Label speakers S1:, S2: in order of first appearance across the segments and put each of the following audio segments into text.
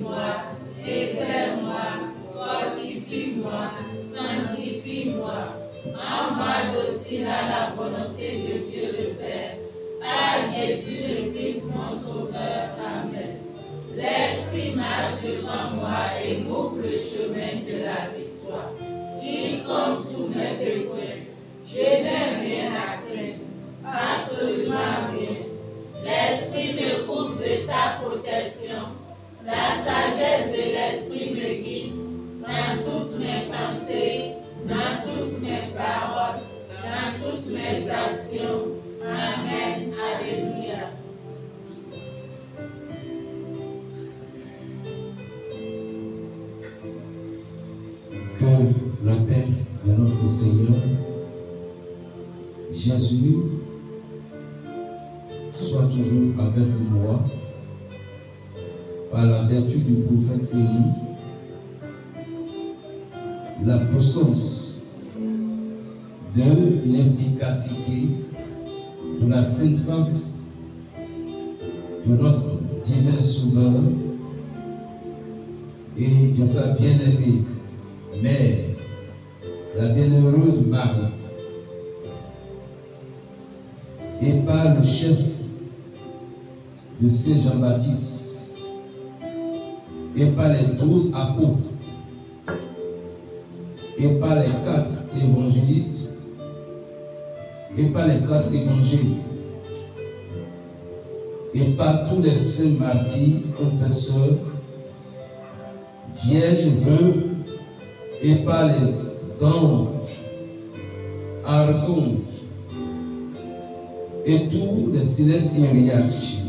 S1: Purifie-moi, éclaire-moi, fortifie-moi, sanctifie-moi. Rends-moi docile à la volonté de Dieu le Père. Par Jésus le Christ, mon Sauveur. Amen. L'Esprit marche devant moi et m'ouvre le chemin de la victoire. Il comble tous mes besoins. Je n'ai rien à craindre. Absolument rien. L'Esprit me couvre de sa protection. La sagesse de l'Esprit me guide dans toutes mes pensées, dans toutes mes paroles, dans toutes mes actions. Amen. Alléluia.
S2: Que la paix de notre Seigneur Jésus soit toujours avec moi par la vertu du prophète Élie, la puissance de l'efficacité de la sainte face de notre divin Sauveur et de sa bien-aimée Mère, la bienheureuse Marie, et par le chef de Saint Jean-Baptiste, et par les 12 apôtres, et par les 4 évangélistes, et par les 4 évangiles, et par tous les saints martyrs, confesseurs, vierges, veuves, et par les anges, archanges, et tous les célestes hiérarchies,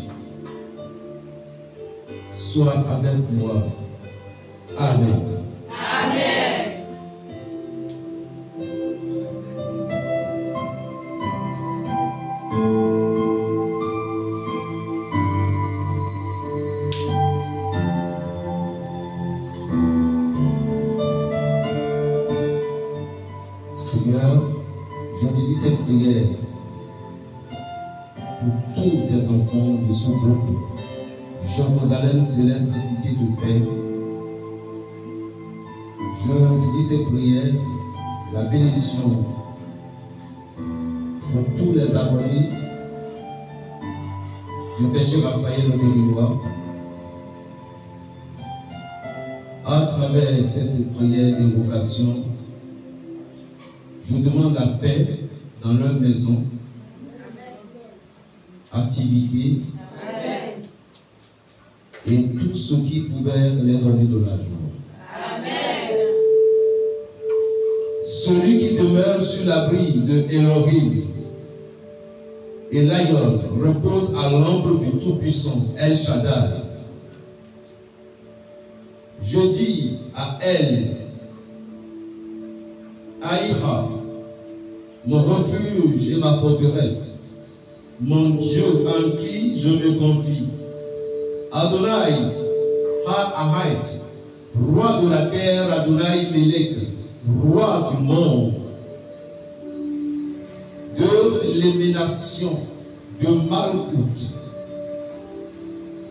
S2: soient avec moi. Amen.
S1: Amen.
S2: Seigneur, je te dis cette prière pour tous tes enfants de ce groupe. Jérusalem céleste, cité de paix. Je te dis cette prière, la bénédiction pour tous les abonnés du péché Raphaël Béninois. À travers cette prière d'invocation, je demande la paix dans leur maison, activité et tout ce qui pouvait leur donner de la joie.
S1: Amen.
S2: Celui qui demeure sur l'abri de Elohim et l'Aïon repose à l'ombre du Tout-Puissant, El Shaddai. Je dis à elle, Aïra, mon refuge et ma forteresse, mon Dieu en qui je me confie. Adonai, Ha-Ahait, roi de la terre, Adonai Melech, roi du monde, de l'émanation de Malkout,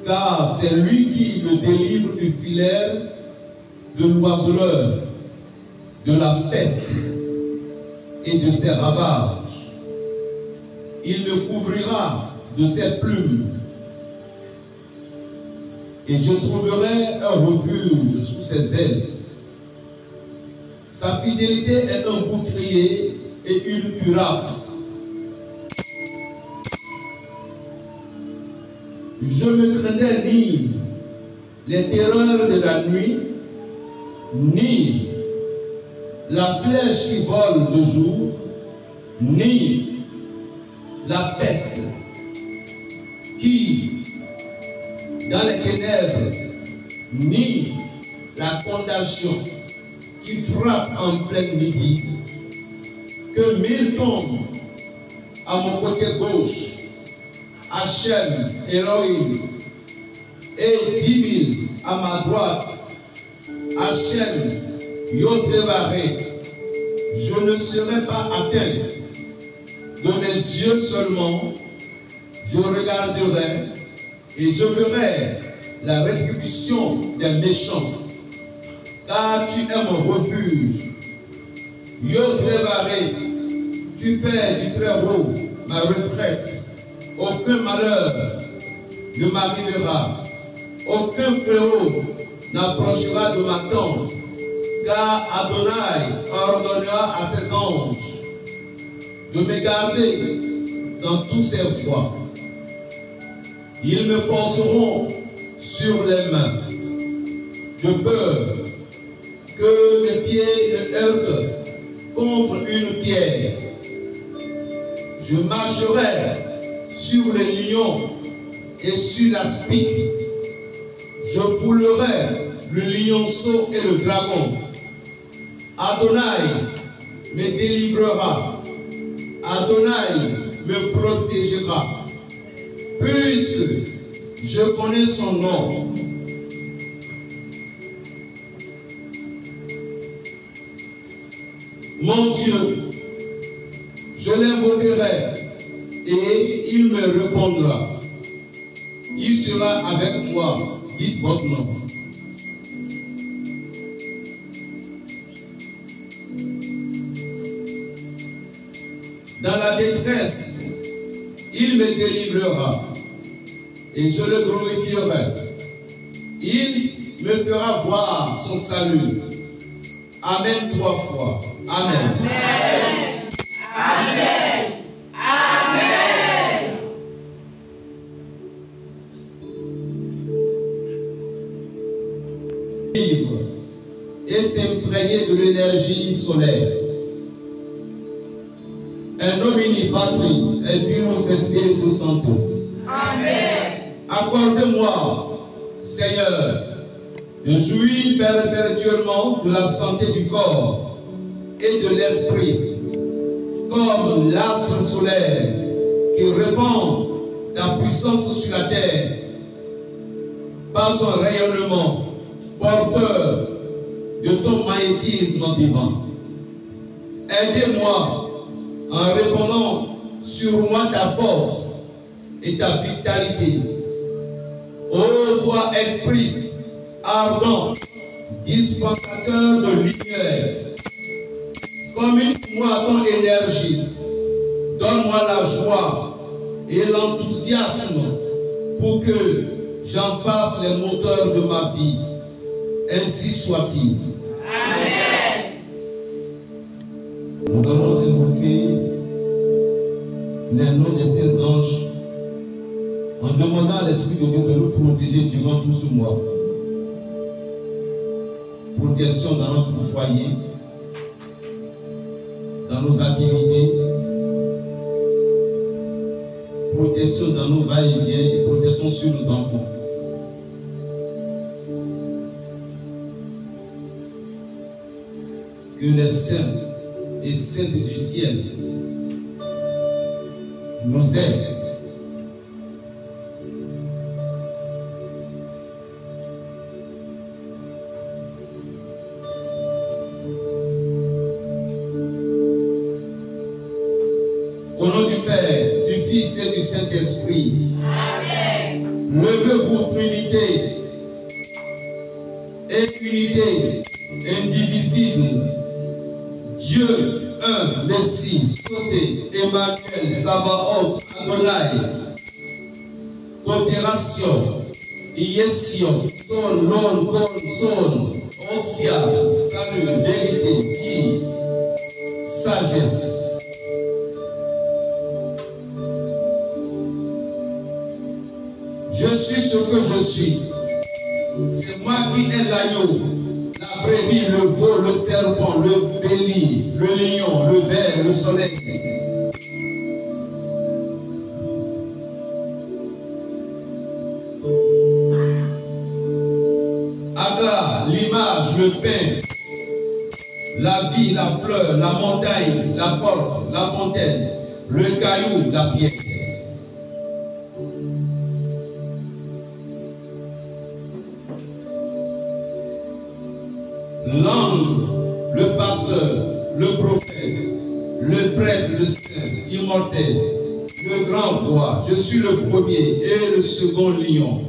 S2: car c'est lui qui me délivre du filet de l'oiseleur, de la peste et de ses ravages. Il me couvrira de ses plumes et je trouverai un refuge sous ses ailes. Sa fidélité est un bouclier et une cuirasse. Je ne craignais ni les terreurs de la nuit, ni la flèche qui vole le jour, ni la peste qui, dans les ténèbres, ni la condamnation qui frappe en plein midi. Que 1000 tombent à mon côté gauche, Hachem, Elohim, et 10 000 à ma droite, Hachem, Yotrevaré. Je ne serai pas atteint. De mes yeux seulement, je regarderai et je verrai la rétribution des méchants, car tu es mon refuge. Yo Trévaré, tu fais du très haut ma retraite. Aucun malheur ne m'arrivera, aucun fléau n'approchera de ma tente, car Adonai ordonnera à ses anges de me garder dans tous ses voies. Ils me porteront sur les mains, de peur que mes pieds ne heurtent contre une pierre. Je marcherai sur les lions et sur l'aspic. Je foulerai le lionceau et le dragon. Adonai me délivrera. Adonai me protégera. Puisque je connais son nom. Mon Dieu, je l'invoquerai et il me répondra. Il sera avec moi. Dites votre nom. Dans la détresse, il me délivrera et je le glorifierai. Il me fera voir son salut. Amen 3 fois. Amen.
S1: Amen. Amen. Amen.
S2: Vivre et s'imprégner de l'énergie solaire. Un nomini patri et filos spiritus sanctus.
S1: Amen.
S2: Accordez-moi, Seigneur, de jouir perpétuellement de la santé du corps et de l'esprit, comme l'astre solaire qui répand la puissance sur la terre par son rayonnement porteur de ton magnétisme divin. Aidez-moi en répandant sur moi ta force et ta vitalité. Ô toi, esprit ardent, dispensateur de lumière, communique-moi ton énergie, donne-moi la joie et l'enthousiasme pour que j'en fasse les moteurs de ma vie. Ainsi soit-il.
S1: Amen.
S2: Nous allons évoquer les noms des saints anges en demandant à l'Esprit de Dieu de nous protéger durant tout ce mois. Protection dans notre foyer, dans nos activités, protection dans nos va-et-vient et protection sur nos enfants. Que les saints et saintes du ciel nous aident. Au nom du Père, du Fils et du Saint-Esprit.
S1: Amen.
S2: Levez-vous, Trinité, et unité indivisible. Dieu, un, Messie, Soté, Emmanuel, Sabaoth, Adonai, Cotération, Iession, Son, Non, Con, Son, Osia, Salut, Vérité, Vie, Sagesse. Je suis ce que je suis. C'est moi qui ai l'agneau, la brebis, le veau, le serpent, le bélier, le lion, le ver, le soleil. Agar, l'image, le pain, la vie, la fleur, la montagne, la porte, la fontaine, le caillou, la pierre. L'ange, le pasteur, le prophète, le prêtre, le saint, immortel, le grand roi. Je suis le premier et le second lion.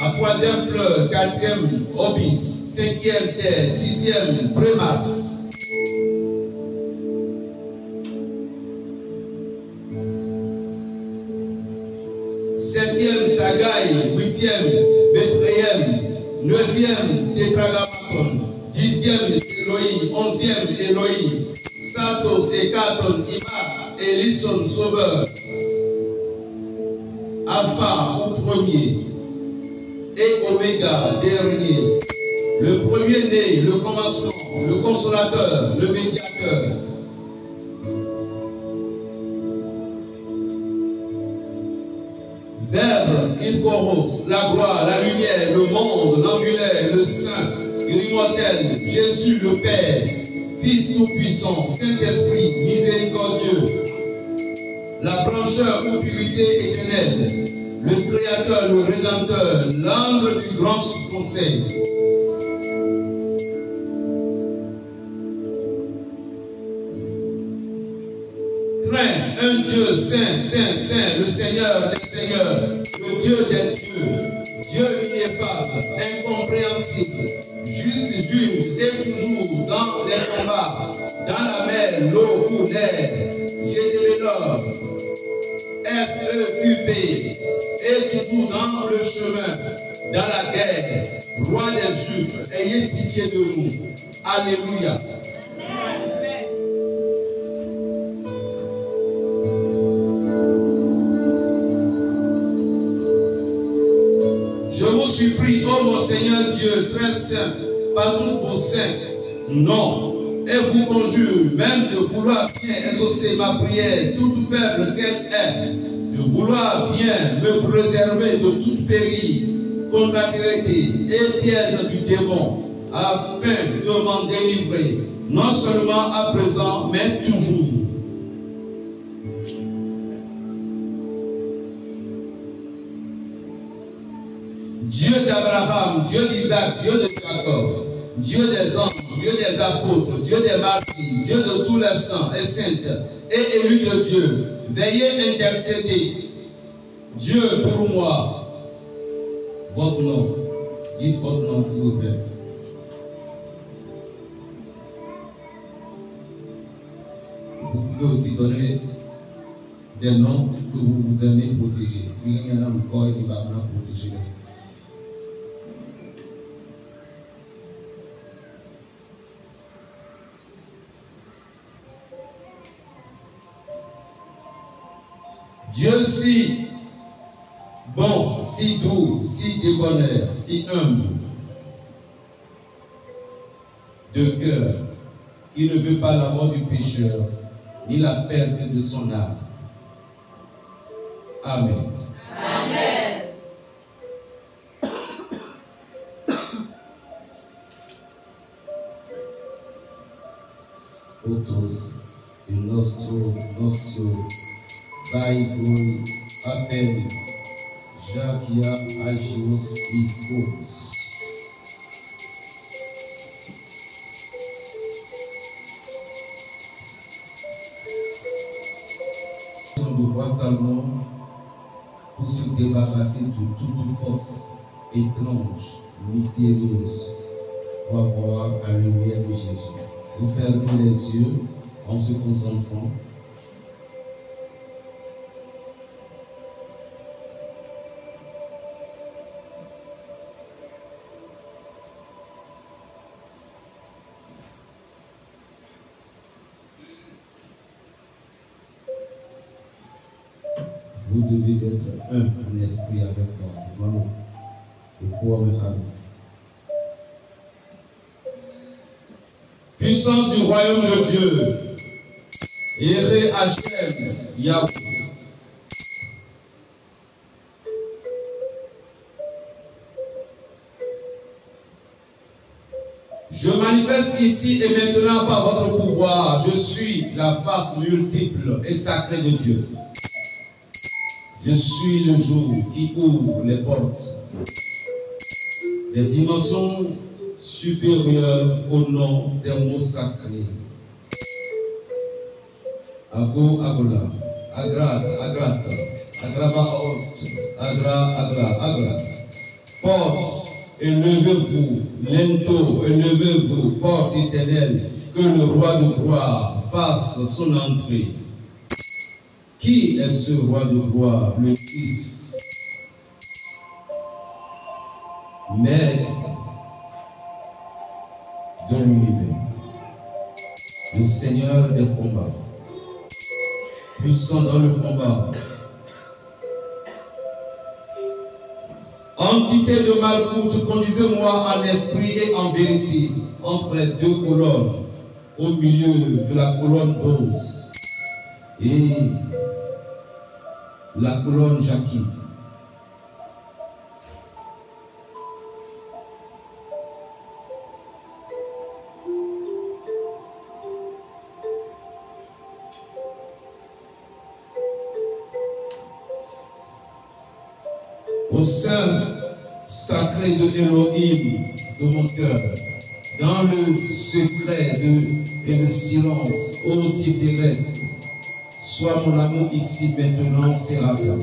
S2: à troisième fleur, quatrième obis, cinquième terre, sixième prémasse. Septième sagaï, huitième Bethléem, neuvième tétragrammaton, dixième Eloï, onzième Eloï, Satos, Hécaton, Imas, Elisson, Sauveur, Alpha ou premier, et Oméga, dernier, le premier-né, le commencement, le consolateur, le médiateur. Verbe, Iskoros, la gloire, la lumière, le monde, l'angulaire, le saint, l'immortel, Jésus le Père, Fils tout-puissant, Saint-Esprit, miséricordieux, la blancheur ou purité éternelle, le Créateur, le Rédempteur, l'angle du grand conseil. Un Dieu saint, saint, saint, le Seigneur des seigneurs, le Dieu des dieux, Dieu ineffable, incompréhensible, juste juge et toujours dans les combats, dans la mer, l'eau ou l'air, Gédélénor, SEQP, et toujours dans le chemin, dans la guerre, roi des Juifs, ayez pitié de nous. Alléluia. Je vous supplie, ô mon Seigneur Dieu, très saint, par tous vos saints, non, et vous conjure même de vouloir bien exaucer ma prière, toute faible qu'elle est, de vouloir bien me préserver de toute péril, contrariété et piège du démon, afin de m'en délivrer, non seulement à présent, mais toujours. Dieu d'Abraham, Dieu d'Isaac, Dieu de Jacob, Dieu des anges, Dieu des apôtres, Dieu des martyrs, Dieu de tous les saints et saintes et élus de Dieu, veillez intercéder. Dieu pour moi. Votre nom. Dites votre nom s'il vous plaît. Vous pouvez aussi donner des noms que vous aimez protéger. Il y en a encore qui va protéger. Dieu si bon, si doux, si débonnaire, si humble, de cœur, qui ne veut pas la mort du pécheur, ni la perte de son âme. Amen.
S1: Amen.
S2: Otros, il nostro, Pai glória, apele, já que há agios escuros. Du roi Salomon pour se débarrasser de toute force étrange, mystérieuse, pour avoir la lumière de Jésus. Vous fermez les yeux en se concentrant. Vous devez être un en esprit avec moi. Puissance du royaume de Dieu. Ere Hachem Yahweh. Je manifeste ici et maintenant par votre pouvoir. Je suis la face multiple et sacrée de Dieu. Je suis le jour qui ouvre les portes des dimensions supérieures au nom des mots sacrés. Ago, Agola, Agrat, Agrata, Agraba, Agra, Agra, Agra. Portes, élevez-vous, lento, élevez-vous, porte éternelle, que le roi de gloire fasse son entrée. Qui est ce roi de gloire? Le Christ. Maître de l'univers, le Seigneur des combats, puissant dans le combat. Entité de Malkout, conduisez-moi en esprit et en vérité entre les deux colonnes, au milieu de la colonne rose et la colonne Jackie. Au sein sacré de Elohim de mon cœur, dans le secret et le silence, ô Tiferet, sois mon amour ici maintenant, Séraphin.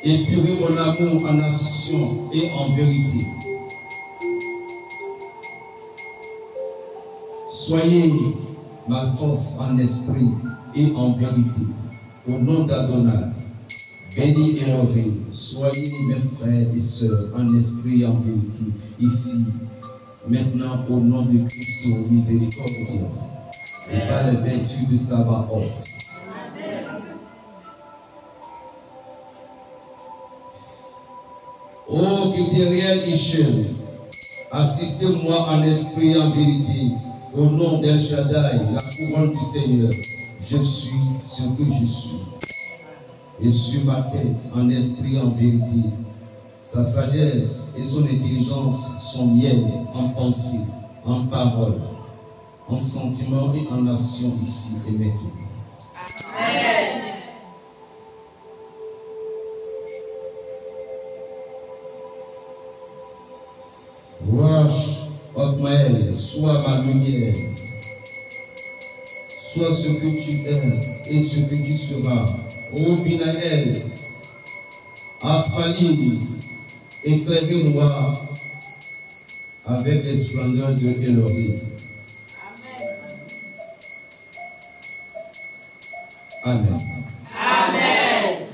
S2: Épurez mon amour en action et en vérité. Soyez ma force en esprit et en vérité. Au nom d'Adonai, béni Elohim, soyez mes frères et sœurs en esprit et en vérité, ici, maintenant, au nom de Christ miséricordieux, et par les vertus de Sabaoth. Ô Kétériel Hichem, assistez-moi en esprit et en vérité, au nom d'El Shaddai, la couronne du Seigneur. Je suis ce que je suis. Et sur ma tête, en esprit et en vérité, sa sagesse et son intelligence sont miennes en pensée, en parole, en sentiment et en action ici et maintenant. Amen. Roche, Otmaël, sois ma lumière, sois ce que tu es et ce que tu seras. Ô Binaël, Aspaline, éclairez-moi avec les splendeurs de Elohim. Amen. Amen.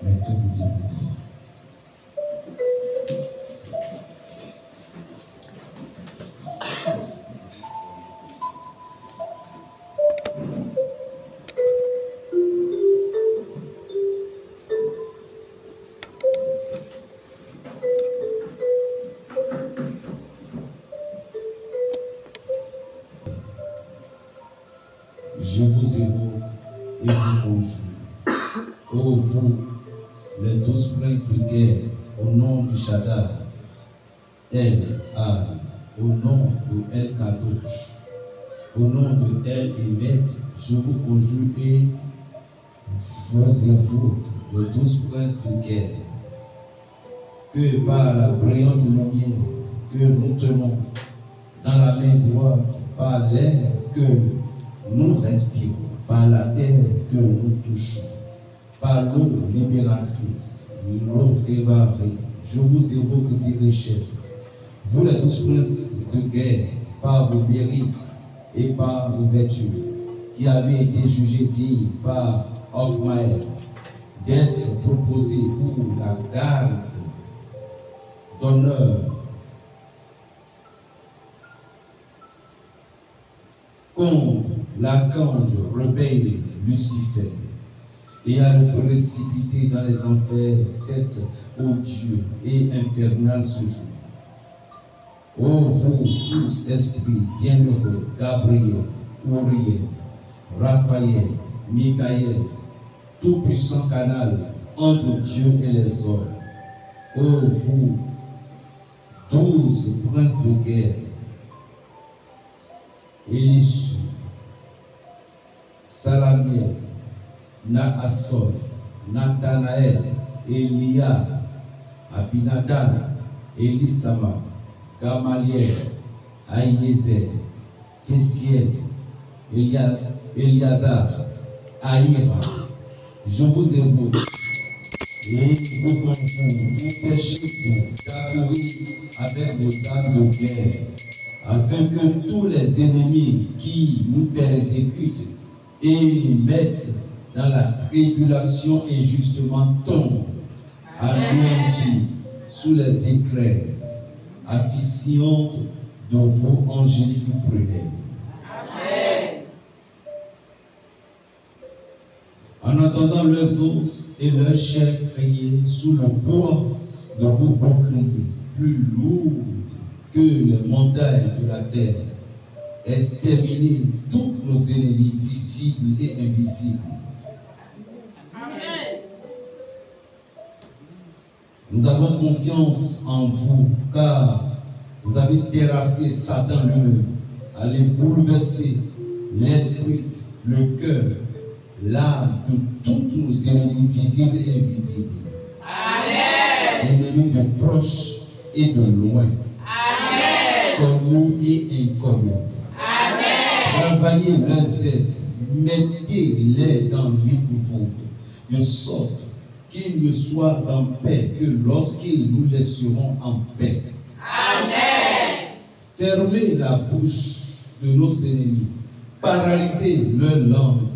S2: Mettez-vous debout. Je vous évoque et vous conjure. Ô vous, les 12 princes de guerre, au nom de Shaddai, El Ad, au nom de El Kadosh, au nom de El Emet, je vous conjure et vous évoque, les 12 princes de guerre, que par la brillante lumière que nous tenons dans la main droite, par l'air que nous respirons, par la terre que nous touchons, par l'eau libératrice, l'eau révarée, je vous évoque des chefs. Vous les 12 princes de guerre, par vos mérites et par vos vertus, qui avez été jugés dignes par Otmaël, d'être proposés pour la garde d'honneur contre l'archange rebelle Lucifer, et à le précipiter dans les enfers, cet odieux et infernal ce jour. Ô vous tous esprits bienheureux, Gabriel, Uriel, Raphaël, Michael, tout-puissant canal entre Dieu et les hommes. Ô vous, 12 princes de guerre, Élissu, Salamiel, Naasson, Nathanaël, Elia, Abinadab, Elisama, Gamaliel, Aïezer, Fessiel, Eliazar, Aïra, je vous évoque Et nous conjurons tout péché d'accourir avec vos armes de guerre, afin que tous les ennemis qui nous persécutent et nous mettent dans la tribulation injustement tombent, anéantis sous les éclairs afficiantes de vos angéliques prunelles. En attendant leurs os et leurs chairs crier sous le poids de vos boucliers, plus lourds que les montagnes de la terre, exterminer tous nos ennemis visibles et invisibles.
S1: Amen.
S2: Nous avons confiance en vous, car vous avez terrassé Satan lui-même, allez bouleverser l'esprit, le cœur, l'âme de tous nos ennemis visibles et invisibles.
S1: Amen.
S2: Ennemis de proches et de loin.
S1: Amen.
S2: Connus et inconnus.
S1: Amen.
S2: Travaillez leurs aides, mettez-les dans l'épouvante, de sorte qu'ils ne soient en paix que lorsqu'ils nous laisseront en paix.
S1: Amen.
S2: Fermez la bouche de nos ennemis, paralysez leur langue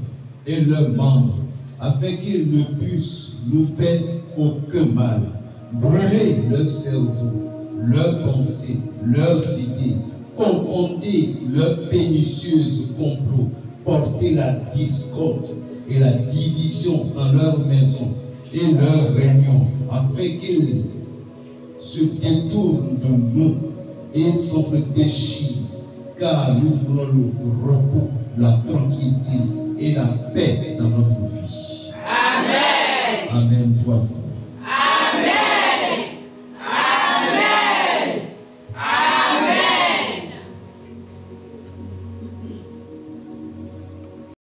S2: et leurs membres, afin qu'ils ne puissent nous faire aucun mal. Brûlez leur cerveau, leurs pensées, leurs idées, confondez leurs pernicieux complots, portez la discorde et la division dans leur maison et leurs réunions, afin qu'ils se détournent de nous et s'en déchirent, car nous voulons le repos, la tranquillité et la paix dans notre